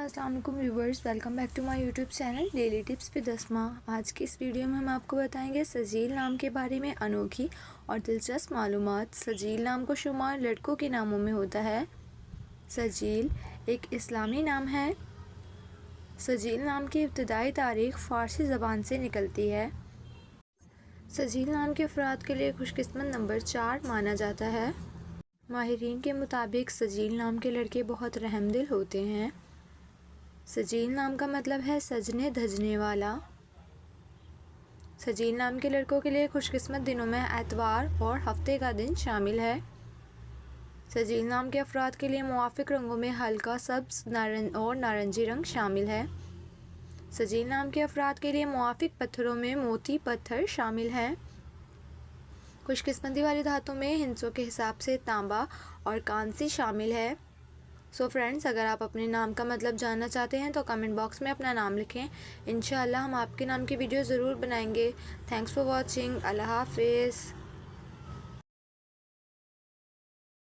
अस्सलाम वालेकुम viewers, welcome back to my YouTube channel daily tips with Asma. आज की इस वीडियो में हम आपको बताएंगे सजील नाम के बारे में अनोखी और दिलचस्प मालूमात। सजील नाम को शुमार लड़कों के नामों में होता है। सजील एक इस्लामी नाम है। सजील नाम की इब्तदाई तारीख फ़ारसी ज़बान से निकलती है। सजील नाम के अफराद के लिए खुशकिस्मत नंबर 4 माना जाता है। माहिरीन के मुताबिक सजील नाम के लड़के बहुत रहमदिल होते हैं। सजील नाम का मतलब है सजने धजने वाला। सजील नाम के लड़कों के लिए खुशकिस्मत दिनों में एतवार और हफ्ते का दिन शामिल है। सजील नाम के अफराद के लिए मुवाफिक रंगों में हल्का सब्ज़ और नारंगी रंग शामिल है। सजील नाम के अफराद के लिए मुवाफिक पत्थरों में मोती पत्थर शामिल है। खुशकिस्मती वाली धातों में हिंसों के हिसाब से तांबा और कांसी शामिल है। सो फ्रेंड्स, अगर आप अपने नाम का मतलब जानना चाहते हैं तो कमेंट बॉक्स में अपना नाम लिखें। इंशाअल्लाह हम आपके नाम की वीडियो ज़रूर बनाएंगे। Thanks for watching. अल्लाह हाफिज़।